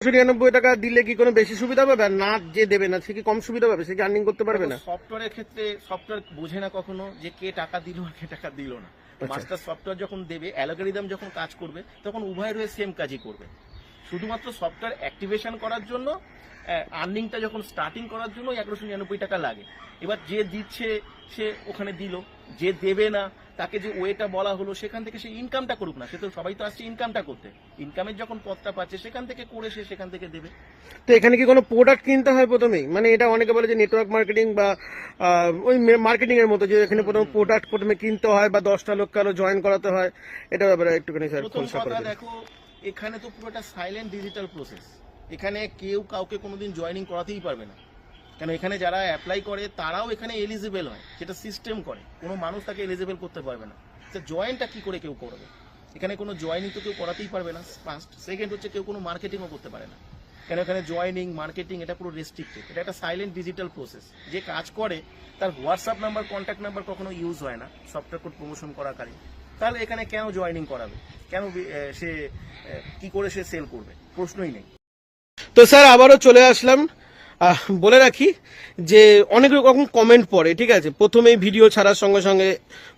টাকা দিলে কি কোনো বেশি সুবিধা পাবে? আর না যে দেবে না সে কি কম সুবিধা পাবে? সে কি আর্নিং করতে পারবে না? সফটওয়্যারের ক্ষেত্রে সফটওয়্যার বোঝে না কখনো যে কে টাকা দিল আর কে টাকা দিল না। মাস্টার সফটওয়্যার যখন দেবে, অ্যালগরিদম যখন কাজ করবে, তখন উভয়ের হয়ে সেম কাজই করবে। শুধুমাত্র সফটওয়্যার অ্যাক্টিভেশন করার জন্য, আর্নিংটা যখন স্টার্টিং করার জন্য 1199 টাকা লাগে। এবার যে দিচ্ছে সে ওখানে দিল, যে দেবে না তাকে যে ওয়েটা বলা হলো সেখান থেকে সে ইনকামটা করুক না। সে তো সবাই তো আসছে ইনকামটা করতে, ইনকামের যখন পথটা পাচ্ছে সেখান থেকে করে সে সেখান থেকে দেবে। তো এখানে কি কোনো প্রোডাক্ট কিনতে হয় প্রথমেই? মানে এটা অনেকে বলে যে নেটওয়ার্ক মার্কেটিং বা ওই মার্কেটিং এর মতো, যে এখানে প্রথমে কিনতে হয় বা 10টা লোক কারো জয়েন করাতে হয়, এটা ব্যাপারে একটুখানি স্যার প্রথম খোলসা করে কথা দিন। দেখো, এখানে তো পুরোটা সাইলেন্ট ডিজিটাল প্রসেস। এখানে কেউ কাউকে কোনোদিন জয়েনিং করাতেই পারবে না, কেন এখানে যারা অ্যাপ্লাই করে তারাও এখানে এলিজিবল হয়, সেটা সিস্টেম করে। কোনো মানুষ তাকে এলিজিবল করতে পারবে না। তো জয়েনটা কি করে কেউ করবে? এখানে কোনো জয়েনিং তো কেউ করাতেই পারবে না। ফার্স্ট। সেকেন্ড হচ্ছে কেউ কোনো মার্কেটিংও করতে পারে না, কেন এখানে জয়েনিং মার্কেটিং এটা পুরো রেস্ট্রিক্টেড। এটা একটা সাইলেন্ট ডিজিটাল প্রসেস। যে কাজ করে তার হোয়াটসঅ্যাপ নাম্বার, কন্ট্যাক্ট নাম্বার কখনো ইউজ হয় না সফটওয়্যার কোড প্রমোশন করাকালীন। তাহলে এখানে কেন জয়েনিং করাবে? কেন সে কি করে সে সেল করবে? প্রশ্নই নেই। তো স্যার আবারও চলে আসলাম। বলে রাখি যে অনেক রকম কমেন্ট পড়ে, ঠিক আছে? প্রথমেই ভিডিও ছাড়ার সঙ্গে সঙ্গে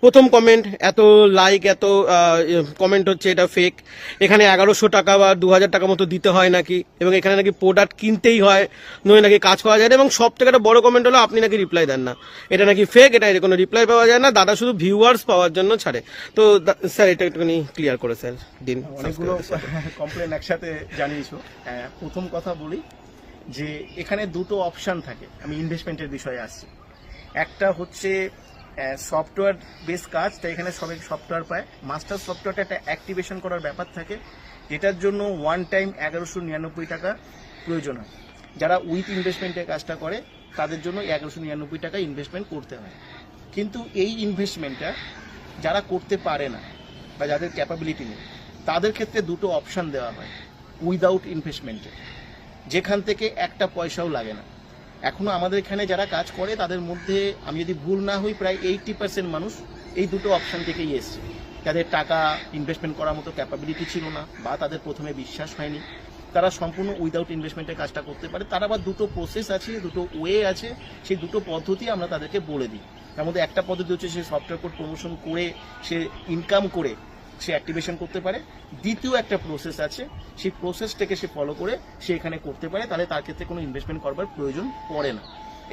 প্রথম কমেন্ট, এত লাইক এত কমেন্ট হচ্ছে, এটা ফেক। এখানে 1100 টাকা বা 2000 টাকা মতো দিতে হয় নাকি, এবং এখানে নাকি প্রোডাক্ট কিনতেই হয়, নয় নাকি কাজ করা যায় না। এবং সব থেকে একটা বড় কমেন্ট হলো আপনি নাকি রিপ্লাই দেন না, এটা নাকি ফেক, এটা এর কোনো রিপ্লাই পাওয়া যায় না, দাদা শুধু ভিউয়ার্স পাওয়ার জন্য ছাড়ে। তো স্যার এটা একটুখানি ক্লিয়ার করে স্যার দিন। অনেকগুলো কমপ্লেন একসাথে জানিয়েছো। প্রথম কথা বলি যে এখানে দুটো অপশন থাকে। আমি ইনভেস্টমেন্টের বিষয়ে আসছি। একটা হচ্ছে সফটওয়্যার বেস কাজ, তাই এখানে সবাই সফটওয়্যার পায়। মাস্টার সফটওয়্যারটা একটা অ্যাক্টিভেশন করার ব্যাপার থাকে, যেটার জন্য ওয়ান টাইম 1199 টাকা প্রয়োজন হয়। যারা উইথ ইনভেস্টমেন্টের কাজটা করে তাদের জন্য 1199 টাকা ইনভেস্টমেন্ট করতে হয়। কিন্তু এই ইনভেস্টমেন্টটা যারা করতে পারে না বা যাদের ক্যাপাবিলিটি নেই, তাদের ক্ষেত্রে দুটো অপশন দেওয়া হয় উইদাউট ইনভেস্টমেন্টে, যেখান থেকে একটা পয়সাও লাগে না। এখনো আমাদের এখানে যারা কাজ করে তাদের মধ্যে আমি যদি ভুল না হই প্রায় 80% মানুষ এই দুটো অপশন থেকেই এসছে। যাদের টাকা ইনভেস্টমেন্ট করার মতো ক্যাপাবিলিটি ছিল না বা তাদের প্রথমে বিশ্বাস হয়নি, তারা সম্পূর্ণ উইদাউট ইনভেস্টমেন্টের কাজটা করতে পারে। তার আবার দুটো প্রসেস আছে, দুটো ওয়ে আছে, সেই দুটো পদ্ধতি আমরা তাদেরকে বলে দিই। তার মধ্যে একটা পদ্ধতি হচ্ছে সে সফটওয়্যার কোড প্রমোশন করে সে ইনকাম করে সে অ্যাক্টিভেশন করতে পারে। দ্বিতীয় একটা প্রসেস আছে, সেই প্রসেসটাকে সে ফলো করে সে এখানে করতে পারে, তাহলে তার ক্ষেত্রে কোনো ইনভেস্টমেন্ট করবার প্রয়োজন পড়ে না।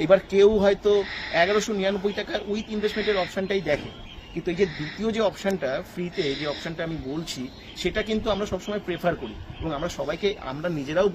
এবার কেউ হয়তো 1199 টাকা উইথ ইনভেস্টমেন্টের অপশনটাই দেখে, কিন্তু এই যে দ্বিতীয় যে অপশনটা ফ্রিতে যে অপশনটা আমি বলছি, সেটা কিন্তু আমরা সবসময় প্রেফার করি এবং আমরা সবাইকে, আমরা নিজেরাও